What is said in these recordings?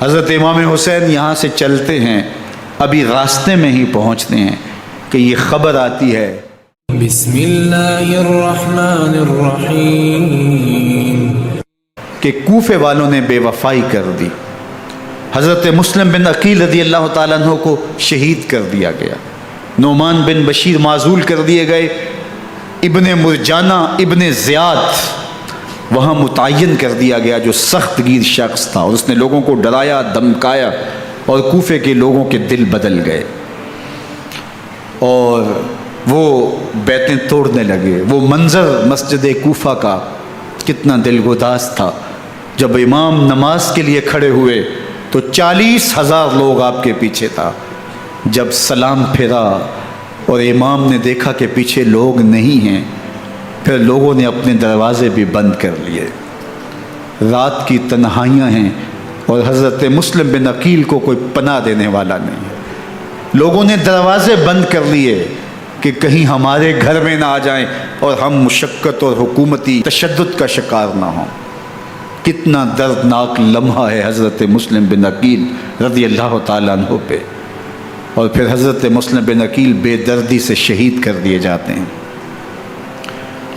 حضرت امام حسین یہاں سے چلتے ہیں، ابھی راستے میں ہی پہنچتے ہیں کہ یہ خبر آتی ہے بسم اللہ الرحمن الرحیم کہ کوفے والوں نے بے وفائی کر دی، حضرت مسلم بن عقیل رضی اللہ تعالیٰ عنہ کو شہید کر دیا گیا، نعمان بن بشیر معزول کر دیے گئے، ابن مرجانہ ابن زیاد وہاں متعین کر دیا گیا جو سخت گیر شخص تھا، اور اس نے لوگوں کو ڈرایا دھمکایا اور کوفے کے لوگوں کے دل بدل گئے اور وہ بیتیں توڑنے لگے۔ وہ منظر مسجد کوفہ کا کتنا دلگداز تھا، جب امام نماز کے لیے کھڑے ہوئے تو 40,000 لوگ آپ کے پیچھے تھا۔ جب سلام پھیرا اور امام نے دیکھا کہ پیچھے لوگ نہیں ہیں، پھر لوگوں نے اپنے دروازے بھی بند کر لیے۔ رات کی تنہائیاں ہیں اور حضرت مسلم بن عقیل کو کوئی پناہ دینے والا نہیں ہے۔ لوگوں نے دروازے بند کر لیے کہ کہیں ہمارے گھر میں نہ آ جائیں اور ہم مشقت اور حکومتی تشدد کا شکار نہ ہوں۔ کتنا دردناک لمحہ ہے حضرت مسلم بن عقیل رضی اللہ تعالیٰ عنہ پہ، اور پھر حضرت مسلم بن عقیل بے دردی سے شہید کر دیے جاتے ہیں۔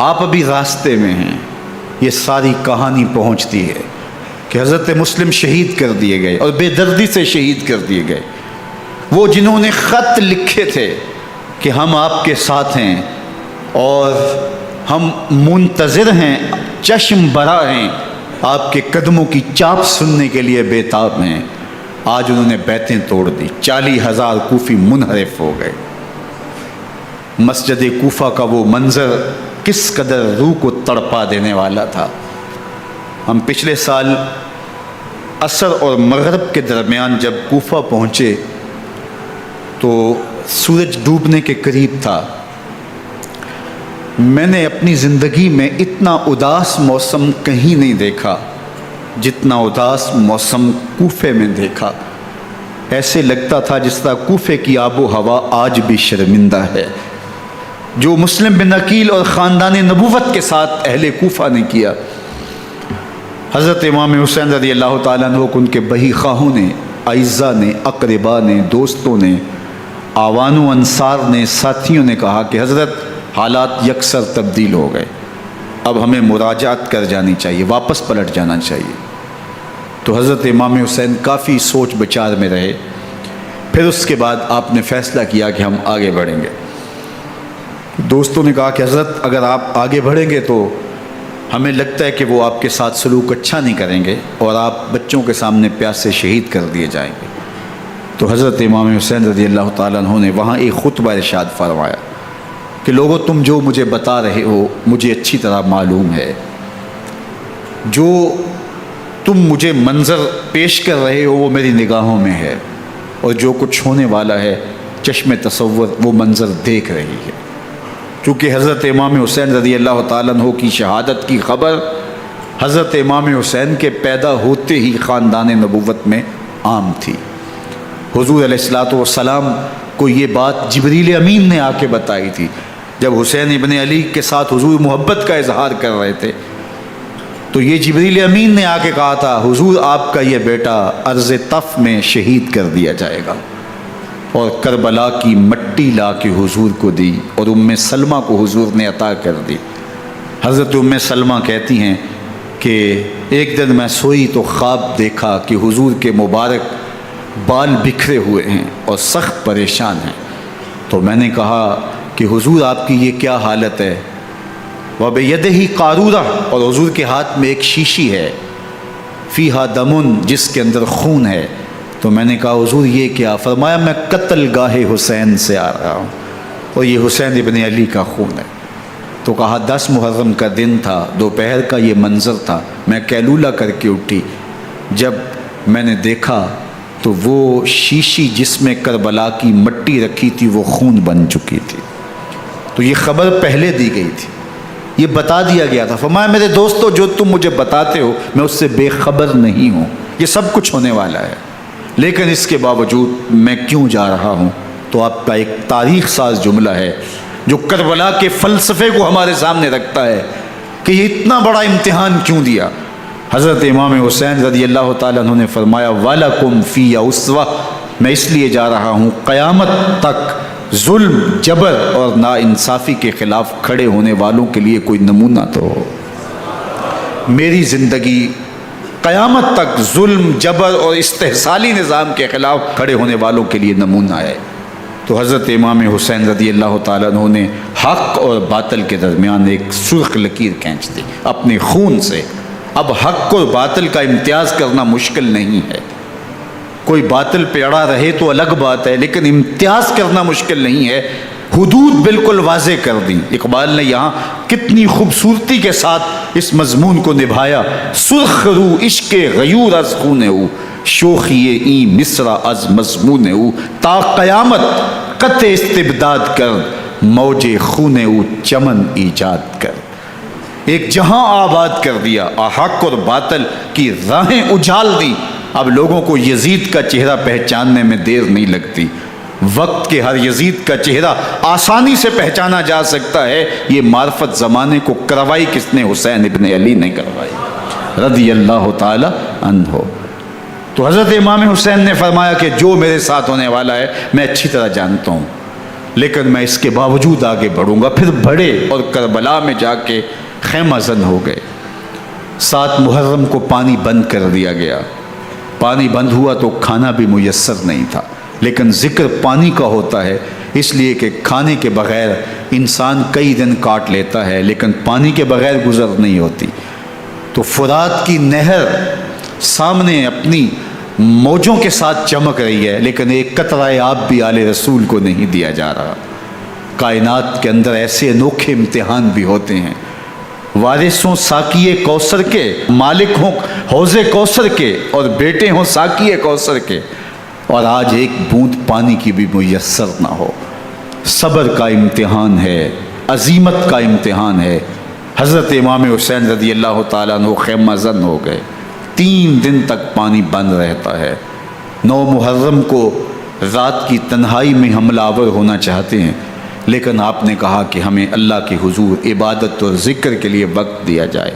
آپ ابھی راستے میں ہیں، یہ ساری کہانی پہنچتی ہے کہ حضرت مسلم شہید کر دیے گئے اور بے دردی سے شہید کر دیے گئے۔ وہ جنہوں نے خط لکھے تھے کہ ہم آپ کے ساتھ ہیں اور ہم منتظر ہیں، چشم برا ہیں، آپ کے قدموں کی چاپ سننے کے لیے بےتاب ہیں، آج انہوں نے بیتیں توڑ دی، 40,000 کوفی منحرف ہو گئے۔ مسجد کوفہ کا وہ منظر کس قدر روح کو تڑپا دینے والا تھا۔ ہم پچھلے سال عصر اور مغرب کے درمیان جب کوفہ پہنچے تو سورج ڈوبنے کے قریب تھا۔ میں نے اپنی زندگی میں اتنا اداس موسم کہیں نہیں دیکھا جتنا اداس موسم کوفے میں دیکھا۔ ایسے لگتا تھا جس طرح کوفے کی آب و ہوا آج بھی شرمندہ ہے۔ جو مسلم بن عقیل اور خاندان نبوت کے ساتھ اہل کوفہ نے کیا، حضرت امام حسین رضی اللہ تعالیٰ عنہ کو ان کے بہی خواہوں نے، اعزاء نے، اقرباء نے، دوستوں نے، آوان و انصار نے، ساتھیوں نے کہا کہ حضرت حالات یکسر تبدیل ہو گئے، اب ہمیں مراجعت کر جانی چاہیے، واپس پلٹ جانا چاہیے۔ تو حضرت امام حسین کافی سوچ بچار میں رہے، پھر اس کے بعد آپ نے فیصلہ کیا کہ ہم آگے بڑھیں گے۔ دوستوں نے کہا کہ حضرت اگر آپ آگے بڑھیں گے تو ہمیں لگتا ہے کہ وہ آپ کے ساتھ سلوک اچھا نہیں کریں گے اور آپ بچوں کے سامنے پیاس سے شہید کر دیے جائیں گے۔ تو حضرت امام حسین رضی اللہ تعالیٰ عنہ نے وہاں ایک خطبہ ارشاد فرمایا کہ لوگوں تم جو مجھے بتا رہے ہو مجھے اچھی طرح معلوم ہے، جو تم مجھے منظر پیش کر رہے ہو وہ میری نگاہوں میں ہے، اور جو کچھ ہونے والا ہے چشم تصور وہ منظر دیکھ رہی ہے۔ چونکہ حضرت امام حسین رضی اللہ تعالیٰ عنہ کی شہادت کی خبر حضرت امام حسین کے پیدا ہوتے ہی خاندان نبوت میں عام تھی۔ حضور علیہ الصلوۃ والسلام کو یہ بات جبریل امین نے آ کے بتائی تھی جب حسین ابن علی کے ساتھ حضور محبت کا اظہار کر رہے تھے، تو یہ جبریل امین نے آ کے کہا تھا حضور آپ کا یہ بیٹا ارض طف میں شہید کر دیا جائے گا، اور کربلا کی مٹی لا کے حضور کو دی اور ام سلمہ کو حضور نے عطا کر دی۔ حضرت ام سلمہ کہتی ہیں کہ ایک دن میں سوئی تو خواب دیکھا کہ حضور کے مبارک بال بکھرے ہوئے ہیں اور سخت پریشان ہیں، تو میں نے کہا کہ حضور آپ کی یہ کیا حالت ہے؟ وَبِيَدِهِ قَارُورَةٌ، اور حضور کے ہاتھ میں ایک شیشی ہے، فِيهَا دَمٌ، جس کے اندر خون ہے۔ تو میں نے کہا حضور یہ کیا؟ فرمایا میں قتل گاہ حسین سے آ رہا ہوں اور یہ حسین ابن علی کا خون ہے۔ تو کہا 10 محرم کا دن تھا، دوپہر کا یہ منظر تھا، میں کیلولہ کر کے اٹھی، جب میں نے دیکھا تو وہ شیشی جس میں کربلا کی مٹی رکھی تھی وہ خون بن چکی تھی۔ تو یہ خبر پہلے دی گئی تھی، یہ بتا دیا گیا تھا۔ فرمایا میرے دوستو جو تم مجھے بتاتے ہو میں اس سے بے خبر نہیں ہوں، یہ سب کچھ ہونے والا ہے، لیکن اس کے باوجود میں کیوں جا رہا ہوں؟ تو آپ کا ایک تاریخ ساز جملہ ہے جو کربلا کے فلسفے کو ہمارے سامنے رکھتا ہے کہ یہ اتنا بڑا امتحان کیوں دیا۔ حضرت امام حسین رضی اللہ تعالیٰ عنہ نے فرمایا وَلَكُمْ فِيَّ أُسْوَةٌ، میں اس لیے جا رہا ہوں قیامت تک ظلم، جبر اور ناانصافی کے خلاف کھڑے ہونے والوں کے لیے کوئی نمونہ تو ہو۔ میری زندگی قیامت تک ظلم، جبر اور استحصالی نظام کے خلاف کھڑے ہونے والوں کے لیے نمونہ ہے۔ تو حضرت امام حسین رضی اللہ تعالیٰ عنہ نے حق اور باطل کے درمیان ایک سرخ لکیر کھینچ دی اپنے خون سے۔ اب حق اور باطل کا امتیاز کرنا مشکل نہیں ہے، کوئی باطل پہ اڑا رہے تو الگ بات ہے، لیکن امتیاز کرنا مشکل نہیں ہے۔ حدود بالکل واضح کر دیں۔ اقبال نے یہاں کتنی خوبصورتی کے ساتھ اس مضمون کو نبھایا۔ سرخ رو عشق غیور از خون او، شوخی این مصرع از مضمون او، تا قیامت قطع استبداد کر، موج خون او چمن ایجاد کر۔ ایک جہاں آباد کر دیا، حق اور باطل کی راہیں اجال دی۔ اب لوگوں کو یزید کا چہرہ پہچاننے میں دیر نہیں لگتی۔ وقت کے ہر یزید کا چہرہ آسانی سے پہچانا جا سکتا ہے۔ یہ معرفت زمانے کو کروائی کس نے؟ حسین ابن علی نے کروائی رضی اللہ تعالی عنہ۔ تو حضرت امام حسین نے فرمایا کہ جو میرے ساتھ ہونے والا ہے میں اچھی طرح جانتا ہوں، لیکن میں اس کے باوجود آگے بڑھوں گا۔ پھر بڑھے اور کربلا میں جا کے خیمہ زن ہو گئے۔ 7 محرم کو پانی بند کر دیا گیا۔ پانی بند ہوا تو کھانا بھی میسر نہیں تھا، لیکن ذکر پانی کا ہوتا ہے اس لیے کہ کھانے کے بغیر انسان کئی دن کاٹ لیتا ہے، لیکن پانی کے بغیر گزر نہیں ہوتی۔ تو فرات کی نہر سامنے اپنی موجوں کے ساتھ چمک رہی ہے، لیکن ایک قطرہ آب بھی آل رسول کو نہیں دیا جا رہا۔ کائنات کے اندر ایسے انوکھے امتحان بھی ہوتے ہیں۔ وارث ہوں ساقی کوثر کے، مالک ہوں حوض کوثر کے، اور بیٹے ہوں ساقی کوثر کے، اور آج ایک بوند پانی کی بھی میسر نہ ہو۔ صبر کا امتحان ہے، عزیمت کا امتحان ہے۔ حضرت امام حسین رضی اللہ تعالیٰ عنہ خیمہ زن ہو گئے۔ 3 دن تک پانی بند رہتا ہے۔ 9 محرم کو رات کی تنہائی میں حملہ آور ہونا چاہتے ہیں، لیکن آپ نے کہا کہ ہمیں اللہ کے حضور عبادت اور ذکر کے لیے وقت دیا جائے۔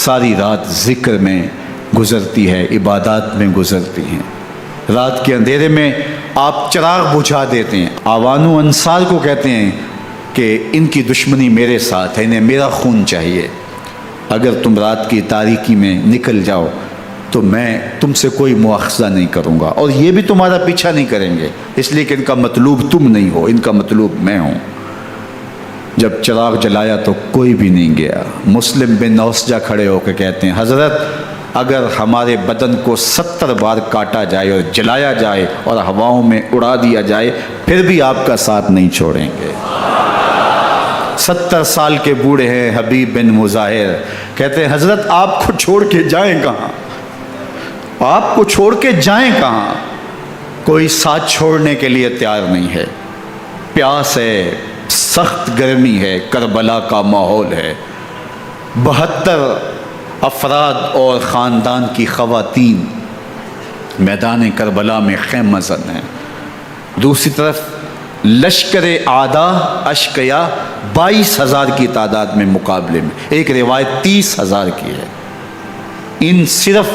ساری رات ذکر میں گزرتی ہے، عبادات میں گزرتی ہیں۔ رات کے اندھیرے میں آپ چراغ بجھا دیتے ہیں۔ آوان و انصار کو کہتے ہیں کہ ان کی دشمنی میرے ساتھ ہے، انہیں میرا خون چاہیے۔ اگر تم رات کی تاریکی میں نکل جاؤ تو میں تم سے کوئی مواخذہ نہیں کروں گا، اور یہ بھی تمہارا پیچھا نہیں کریں گے، اس لیے کہ ان کا مطلوب تم نہیں ہو، ان کا مطلوب میں ہوں۔ جب چراغ جلایا تو کوئی بھی نہیں گیا۔ مسلم بن نوسجہ کھڑے ہو کے کہتے ہیں حضرت اگر ہمارے بدن کو 70 بار کاٹا جائے اور جلایا جائے اور ہواؤں میں اڑا دیا جائے پھر بھی آپ کا ساتھ نہیں چھوڑیں گے۔ 70 سال کے بوڑھے ہیں حبیب بن مظاہر، کہتے ہیں حضرت آپ کو چھوڑ کے جائیں کہاں، آپ کو چھوڑ کے جائیں کہاں؟ کوئی ساتھ چھوڑنے کے لیے تیار نہیں ہے۔ پیاس ہے، سخت گرمی ہے، کربلا کا ماحول ہے، 72 افراد اور خاندان کی خواتین میدان کربلا میں خیمہ زن ہیں۔ دوسری طرف لشکر اعداء اشقیا 22,000 کی تعداد میں مقابلے میں، ایک روایت 30,000 کی ہے۔ ان صرف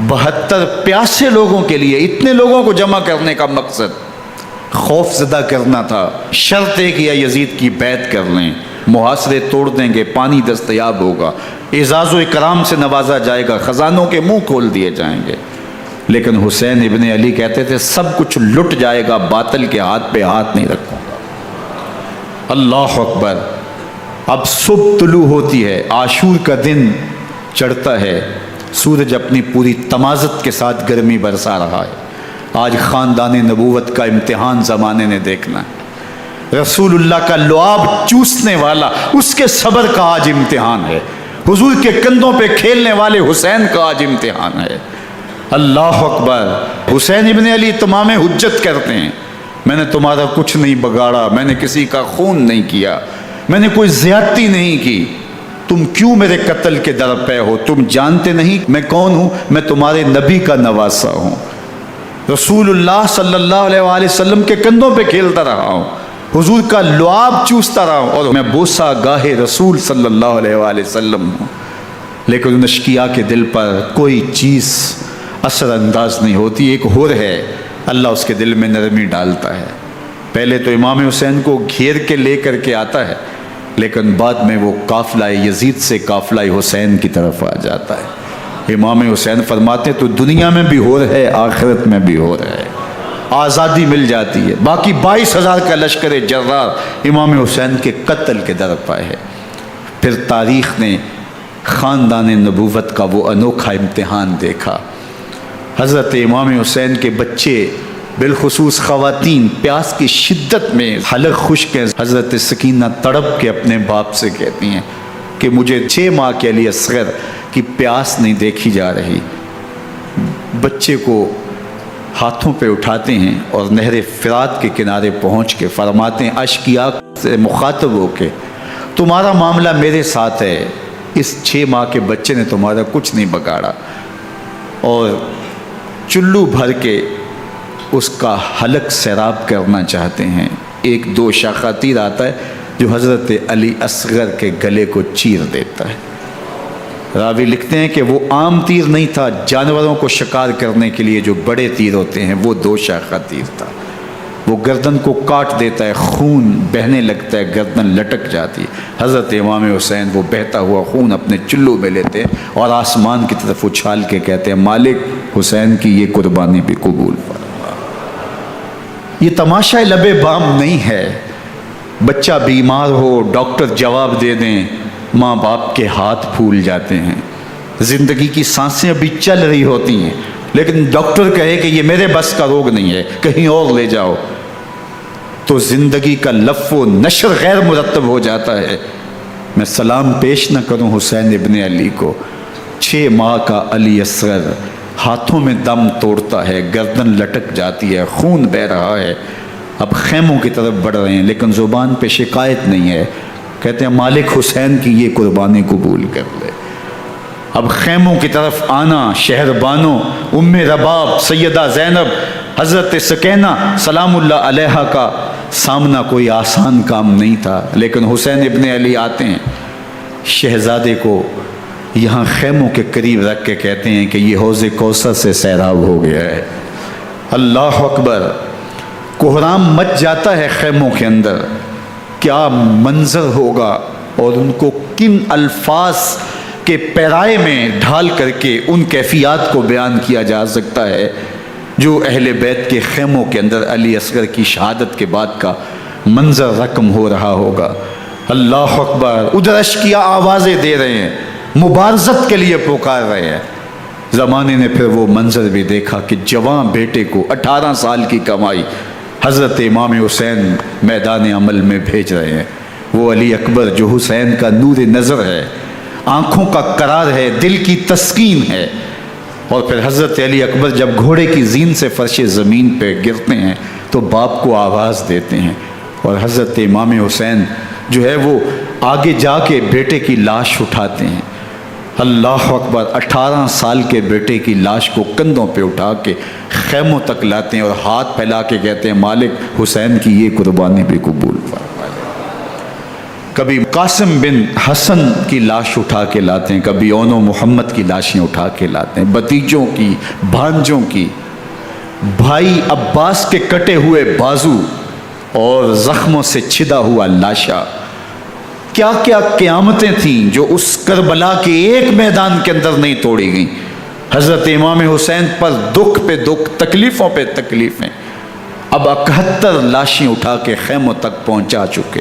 72 پیاسے لوگوں کے لیے اتنے لوگوں کو جمع کرنے کا مقصد خوف زدہ کرنا تھا۔ شرط ہے کہ یزید کی بیعت کر لیں، محاصرے توڑ دیں گے، پانی دستیاب ہوگا، اعزاز و اکرام سے نوازا جائے گا، خزانوں کے منہ کھول دیے جائیں گے۔ لیکن حسین ابن علی کہتے تھے سب کچھ لٹ جائے گا، باطل کے ہاتھ پہ ہاتھ نہیں رکھوں گا۔ اللہ اکبر۔ اب صبح طلوع ہوتی ہے، عاشور کا دن چڑھتا ہے، سورج اپنی پوری تمازت کے ساتھ گرمی برسا رہا ہے۔ آج خاندان نبوت کا امتحان زمانے نے دیکھنا ہے۔ رسول اللہ کا لعاب چوسنے والا اس کے صبر کا آج امتحان ہے۔ حضور کے کندھوں پہ کھیلنے والے حسین کا آج امتحان ہے۔ اللہ اکبر۔ حسین ابن علی تمام حجت کرتے ہیں میں نے تمہارا کچھ نہیں بگاڑا، میں نے کسی کا خون نہیں کیا، میں نے کوئی زیادتی نہیں کی، تم کیوں میرے قتل کے در پہ ہو؟ تم جانتے نہیں میں کون ہوں؟ میں تمہارے نبی کا نواسا ہوں، رسول اللہ صلی اللہ علیہ وآلہ وسلم کے کندھوں پہ کھیلتا رہا ہوں، حضور کا لعاب چوستا رہا ہوں، اور میں بوسہ گاہ رسول صلی اللہ علیہ وآلہ وسلم ہوں۔ لیکن ان اشقیاء کے دل پر کوئی چیز اثر انداز نہیں ہوتی. ایک ہور ہے، اللہ اس کے دل میں نرمی ڈالتا ہے. پہلے تو امام حسین کو گھیر کے لے کر کے آتا ہے، لیکن بعد میں وہ قافلہ یزید سے قافلہ حسین کی طرف آ جاتا ہے. امام حسین فرماتے تو دنیا میں بھی ہور ہے، آخرت میں بھی ہور ہے. آزادی مل جاتی ہے. باقی 22,000 کا لشکر جرار امام حسین کے قتل کے در پائے ہے. پھر تاریخ نے خاندان نبوت کا وہ انوکھا امتحان دیکھا. حضرت امام حسین کے بچے بالخصوص خواتین پیاس کی شدت میں حلق خشک ہیں. حضرت سکینہ تڑپ کے اپنے باپ سے کہتی ہیں کہ مجھے 6 ماہ کے علی اصغر کی پیاس نہیں دیکھی جا رہی. بچے کو ہاتھوں پہ اٹھاتے ہیں اور نہر فرات کے کنارے پہنچ کے فرماتے ہیں اشقیاء سے مخاطب ہو کے تمہارا معاملہ میرے ساتھ ہے. اس 6 ماہ کے بچے نے تمہارا کچھ نہیں بگاڑا. اور چلو بھر کے اس کا حلق سیراب کرنا چاہتے ہیں. ایک 2 شاخہ تیر آتا ہے جو حضرت علی اصغر کے گلے کو چیر دیتا ہے. راوی لکھتے ہیں کہ وہ عام تیر نہیں تھا، جانوروں کو شکار کرنے کے لیے جو بڑے تیر ہوتے ہیں وہ 2 شاخہ تیر تھا. وہ گردن کو کاٹ دیتا ہے، خون بہنے لگتا ہے، گردن لٹک جاتی ہے. حضرت امام حسین وہ بہتا ہوا خون اپنے چلو میں لیتے ہیں اور آسمان کی طرف اچھال کے کہتے ہیں مالک حسین کی یہ قربانی بھی قبول فرما. یہ تماشا لبے بام نہیں ہے. بچہ بیمار ہو، ڈاکٹر جواب دے دیں، ماں باپ کے ہاتھ پھول جاتے ہیں. زندگی کی سانسیں ابھی چل رہی ہوتی ہیں، لیکن ڈاکٹر کہے کہ یہ میرے بس کا روگ نہیں ہے، کہیں اور لے جاؤ، تو زندگی کا لف و نشر غیر مرتب ہو جاتا ہے. میں سلام پیش نہ کروں حسین ابن علی کو. 6 ماہ کا علی اصغر ہاتھوں میں دم توڑتا ہے، گردن لٹک جاتی ہے، خون بہہ رہا ہے. اب خیموں کی طرف بڑھ رہے ہیں، لیکن زبان پہ شکایت نہیں ہے. کہتے ہیں مالک حسین کی یہ قربانی قبول کر لے. اب خیموں کی طرف آنا، شہر بانو، ام رباب، سیدہ زینب، حضرت سکینہ سلام اللہ علیہا کا سامنا کوئی آسان کام نہیں تھا. لیکن حسین ابن علی آتے ہیں، شہزادے کو یہاں خیموں کے قریب رکھ کے کہتے ہیں کہ یہ حوض کوثر سے سیراب ہو گیا ہے. اللہ اکبر. کوہرام مچ جاتا ہے خیموں کے اندر. کیا منظر ہوگا اور ان کو کن الفاظ کے پیرائے میں ڈھال کر کے ان کیفیات کو بیان کیا جا سکتا ہے جو اہل بیت کے خیموں کے اندر علی اصغر کی شہادت کے بعد کا منظر رقم ہو رہا ہوگا. اللہ اکبر. ادھر اشقیاء آوازیں دے رہے ہیں، مبارزت کے لیے پکار رہے ہیں. زمانے نے پھر وہ منظر بھی دیکھا کہ جوان بیٹے کو 18 سال کی کمائی حضرت امام حسین میدان عمل میں بھیج رہے ہیں. وہ علی اکبر جو حسین کا نور نظر ہے، آنکھوں کا قرار ہے، دل کی تسکین ہے. اور پھر حضرت علی اکبر جب گھوڑے کی زین سے فرش زمین پہ گرتے ہیں تو باپ کو آواز دیتے ہیں، اور حضرت امام حسین جو ہے وہ آگے جا کے بیٹے کی لاش اٹھاتے ہیں. اللہ اکبر. 18 سال کے بیٹے کی لاش کو کندھوں پہ اٹھا کے خیموں تک لاتے ہیں اور ہاتھ پھیلا کے کہتے ہیں مالک حسین کی یہ قربانی بھی قبول فرما. کبھی قاسم بن حسن کی لاش اٹھا کے لاتے ہیں، کبھی اون و محمد کی لاشیں اٹھا کے لاتے ہیں، بھتیجوں کی، بھانجوں کی، بھائی عباس کے کٹے ہوئے بازو اور زخموں سے چھدا ہوا لاشا. کیا کیا قیامتیں تھیں جو اس کربلا کے ایک میدان کے اندر نہیں توڑی گئیں. حضرت امام حسین پر دکھ پہ دکھ، تکلیفوں پہ تکلیفیں. اب 71 لاشیں اٹھا کے خیموں تک پہنچا چکے،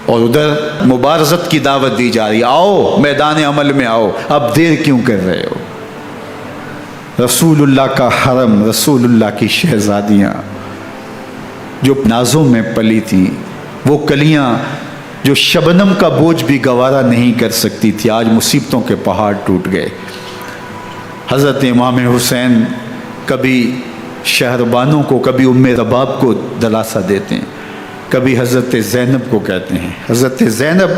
اور ادھر مبارزت کی دعوت دی جا رہی، آؤ میدان عمل میں آؤ، اب دیر کیوں کر رہے ہو. رسول اللہ کا حرم، رسول اللہ کی شہزادیاں جو نازوں میں پلی تھیں، وہ کلیاں جو شبنم کا بوجھ بھی گوارا نہیں کر سکتی تھی، آج مصیبتوں کے پہاڑ ٹوٹ گئے. حضرت امام حسین کبھی شہربانوں کو، کبھی ام رباب کو دلاسا دیتے ہیں، کبھی حضرت زینب کو کہتے ہیں. حضرت زینب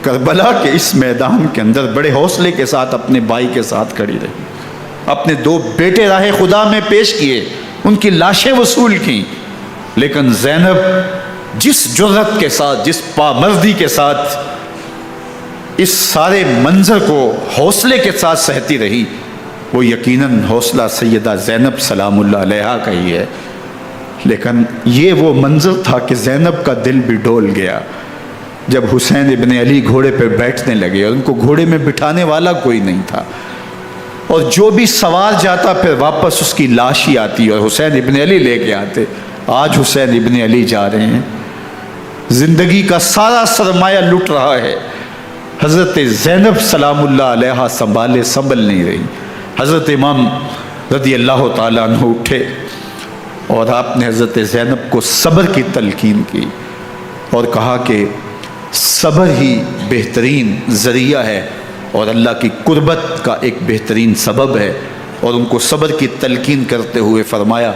کربلا کے اس میدان کے اندر بڑے حوصلے کے ساتھ اپنے بھائی کے ساتھ کھڑی رہی، اپنے 2 بیٹے راہ خدا میں پیش کیے، ان کی لاشیں وصول کیں. لیکن زینب جس جرت کے ساتھ، جس پامردی کے ساتھ اس سارے منظر کو حوصلے کے ساتھ سہتی رہی، وہ یقیناً حوصلہ سیدہ زینب سلام اللہ علیہا کا ہی ہے، لیکن یہ وہ منظر تھا کہ زینب کا دل بھی ڈول گیا جب حسین ابن علی گھوڑے پہ بیٹھنے لگے اور ان کو گھوڑے میں بٹھانے والا کوئی نہیں تھا، اور جو بھی سوار جاتا پھر واپس اس کی لاش ہی آتی اور حسین ابن علی لے کے آتے۔ آج حسین ابن علی جا رہے ہیں، زندگی کا سارا سرمایہ لٹ رہا ہے، حضرت زینب سلام اللہ علیہا سنبھل نہیں رہی۔ حضرت امام رضی اللہ تعالیٰ عنہ اٹھے اور آپ نے حضرت زینب کو صبر کی تلقین کی اور کہا کہ صبر ہی بہترین ذریعہ ہے اور اللہ کی قربت کا ایک بہترین سبب ہے، اور ان کو صبر کی تلقین کرتے ہوئے فرمایا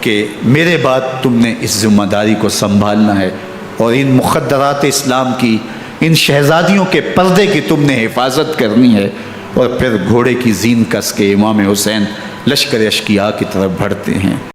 کہ میرے بعد تم نے اس ذمہ داری کو سنبھالنا ہے اور ان مخدرات اسلام کی، ان شہزادیوں کے پردے کی تم نے حفاظت کرنی ہے۔ اور پھر گھوڑے کی زین کس کے امام حسین لشکر اشقیاء کی طرف بڑھتے ہیں۔